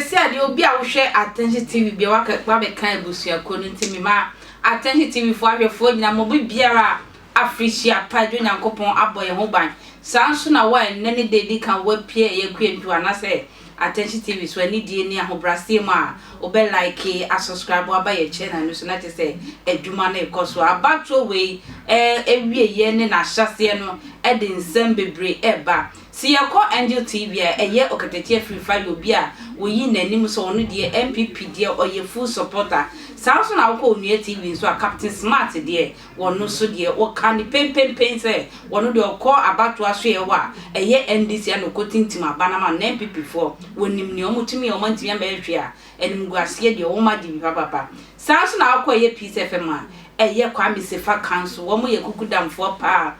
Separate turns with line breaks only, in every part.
se ade obi a wo hwe Attention TV bia wa be kan busua ko no ntimi ma Attention TV fo ahwefo nyina mo biara Afrifa padwo nyankopon aboye ho ban sanso na wa nene dedi kan wa pie ye kwantu anase Attention TV so ani die ni ahobrase ma obe like a subscribe aba ye channel no so na te se adwuma na ekoso abato we ewie ye ne na hyase no e de nsem bebre eba si yako Angel TV eye Okatakyie Afrifa obi a wo yi nanim so ono de MPP de oye full supporter sanso na wo onua TV so a Captain Smart de wono so de wo kan pen se wono de okọ abato aso ye wa eye NDC an okotintim abanama na MPP for wonim ne omutumi omantimi amehwe a enim guase de wo ma di papa sanso na wo ye Peace FM a eye Kwame Sefa council wo mo ye kukudamfo pa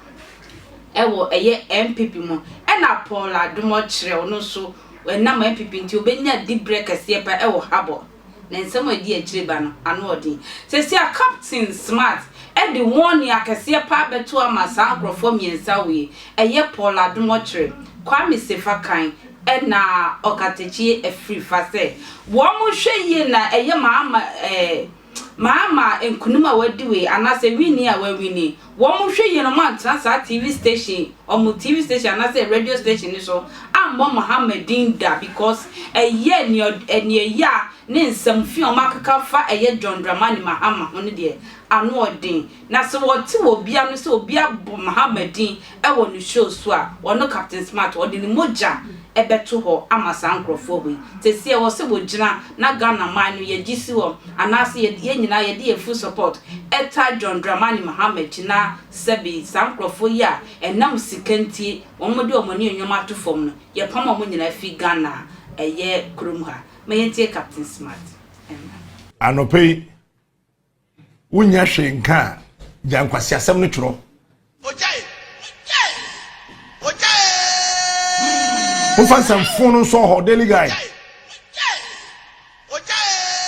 ewo eye MPP mo na Paul Adom-Okyere ono so na ma MPP nti obenya di break ase pa ewo habo na nsemo di akire ba no ano odi se a Captain Smart the one ya kase pa beto amasa akrofo miensa we eye Paul Adom-Okyere Kwame Sefa kan na Okatakyie Afrifa se wo mo hwe ye na eye Mahama enkunuma wadiwe anase wini a wawini wo mo hwe ye no man transa TV station omo TV station anase radio station ni so ambo Mahama dinda because eye ni ya ne nsam fi o makaka fa eye John Dramani Mahama hono de anu odin na so wote obia no so obia Mahama din e wo no show so a wono Captain Smart odin moja ebeto ho amasa nkrofo we tese wo se wo gina na Ghana man no ye gisi wo anase ye nyina ye de full support eta John Dramani Mahama gina sebi sankrofo ya enam sikantie wo mo de omoni enwoma to fom no ye pam mo nyina fi Ghana eye krum ha me Captain Smart
anope wunya hwenka jankwasi asem no tworo Ufansan phone so ho daily guy.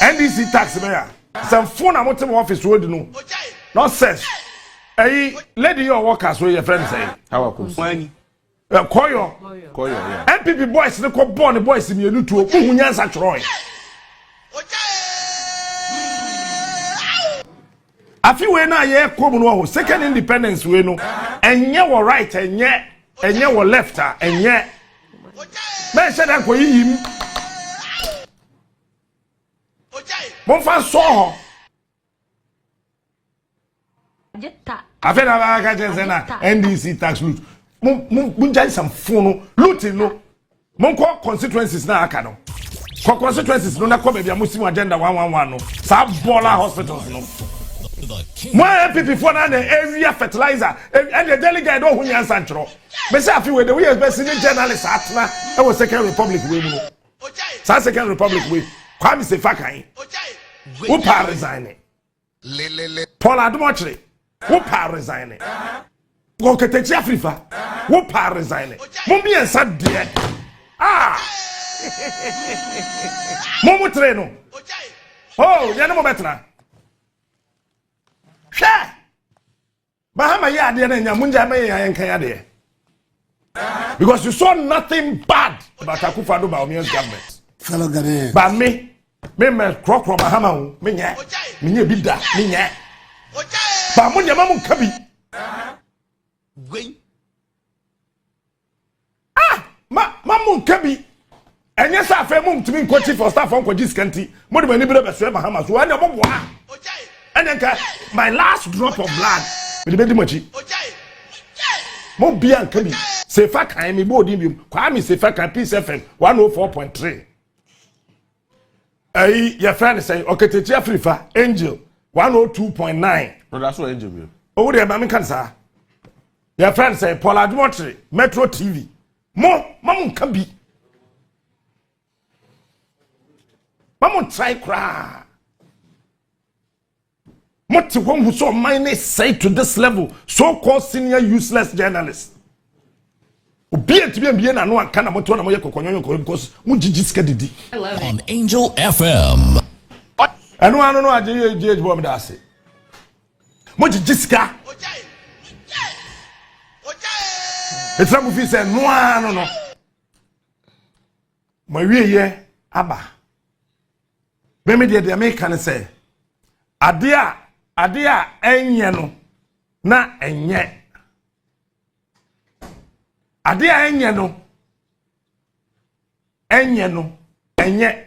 NDC tax mayor. Some phone am to office road no. Nonsense. Hey, lady your workers where your friend say.
How are you?
Koyo.
Yeah.
MPP boys they call born boys me you to who nyansa troy. Afi we na ye kom no second independence we no. Enye wo right enye wo left enye men said that him mon fan so ho afena ba ka jensena NDC tax loot mun jai some phone looting no mon ko constituencies na aka no ko constituencies no na ko be bia muslim agenda 111 no sa bola hospitals no my MPP for na area fertilizer and the delegate don't who answer tro be say afi we the we expect journalists atna e was second republic we no second republic we Kwame Sefa kan who pa resign Paul Adom-Okyere who pa resign Okatakyie Afrifa who pa resign mo bi ensa de mo mo tre no oh ya no mo betra Mahama ya de na nya munja me ya enkan ya de because you saw nothing bad about Akufo-Addo Bawumia's government
fellow Ghanaians
but me krokro Mahama hu me nya bi da me nya ba mo nya mamu ka bi mamu ka bi enye sa afa mu ntimi nko chief of staff onko diskanti mo de mani bi be so Mahama so anya bobo ha enenka my last drop of blood with the machi mo bia nka bi Sefa kan mi bo din bi Kwame Sefa kan Peace FM 104.3 ai your friend say Okatakyie Afrifa Angel 102.9
no that's what Angel be
o de ba me kan sa your friend say Paul Adom-Okyere Metro TV mamu nka bi mamu try cry what one who saw mine say to this level, so-called senior useless journalists. Be it to be na no one can about one because
on Angel FM.
I don't know, I did what I say. What Jessica? It's a movie said, no. My way, Abba, me de America ne say ade a enye no na enye ade a enye no enye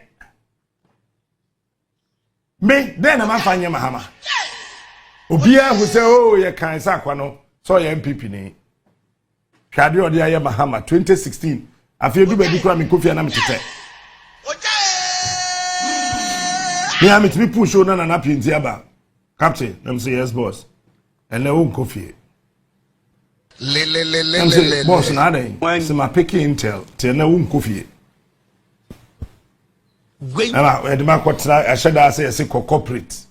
me then na mafanye Mahama obia who say oh ye kan sa kwa no so ye MPP ni hwade ode aye Mahama 2016 afie du ba bi kura me kofia na metete me am to be push on na pinti aba captain let me say yes boss and na won kofie boss na dey say my picking intel te na won kofie ama e de makotena a sheda say corporate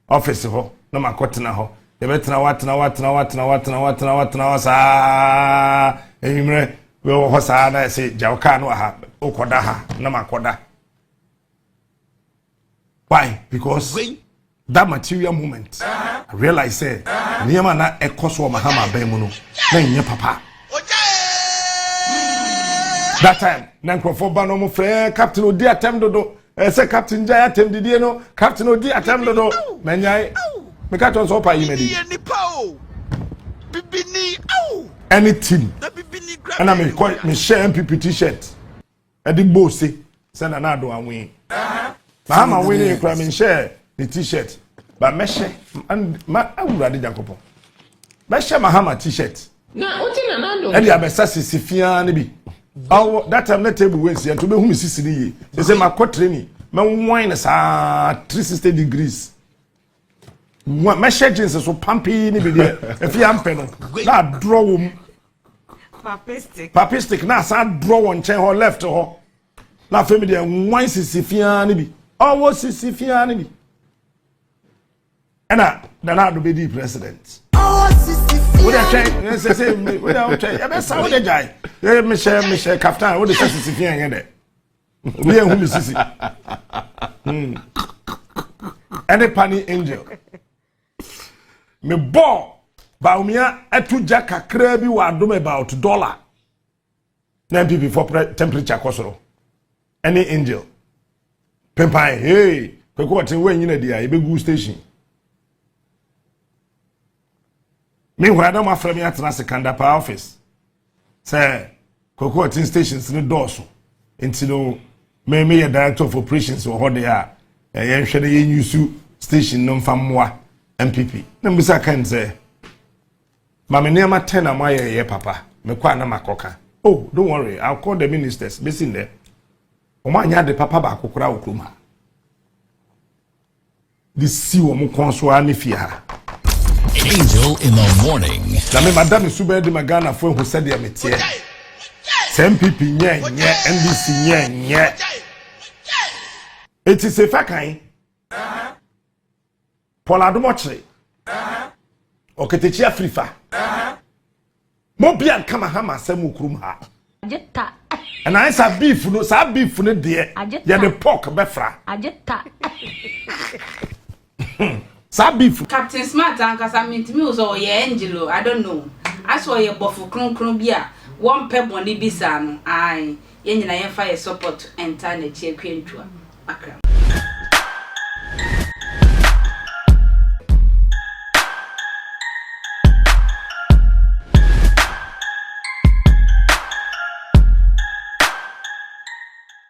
office ho na makotena ho e betena watena sa ehimre we ho sa na say jawka no ha okoda ha na makoda. Why? Because that material moment I realize say niyama na ekoso Mahama bemuno na nye papa. That time na nkrofo ba no mo frɛ captain odi atem dodo say captain jaya atem didie no captain odi atem dodo manyai me ka ton so pa yi medi anything and I me share MPP t-shirt edi bossy send na do anwe Mahama winning kra me share the t-shirt but me share and ma awurade Jakobo me share Mahama t-shirt
na otina na do
edi abesa sisifia ne bi. Oh, that time let table wins and to be whom is sitting. They say my quatrain, my wine is 360 degrees. My jeans is so pumpy, if you am penal. Now draw papistic, now sad draw one chair or left or now family and wine Sisifiani. Oh, what's Sisifiani? And then to be the president. What I say, what I say, I best how the guy. Michelle Kaftan, what the Sisifian in there. We are whom is Sisi. And a penny angel. Me ball, Baumia, at 2 jack a crabby war do about $1. 9 people for temperature cosoro. Any angel. Pempai, hey, Pekoti when you know the Ibegu station. Meanwhile, I don't want to at the Kandapa office. Say, Cocoa stations in the doors. Into me a director of operations or what they are. I am sure they use station non from moi MPP. Numbers I can say. Mamma near my 10 am I papa. Me kwa na makoka. Oh, don't worry, I'll call the ministers. Be in there. Oma nya de papa ba kokora okuma. This see wo mo konso ani fia.
Angel in the morning.
Na me madam Sube de Magana fo who said ya metie. MPP nye NDC nye. It is Sefa Kayi. Adom-Okyere. Okatakyie Afrifa. Mo bia kama hama asem ukrum ha.
Ajeta.
And I say beef no, sa beef no de. Ya the pork befra.
Ajeta.
Sa beef.
Captain Smart ankasa mentimi wo so ye angelo, I don't know. As for ye bofu kronkron bia, one peb money bisa no. Ai, ye nyina ye fa ye support enter na chie kwentwa. Akram.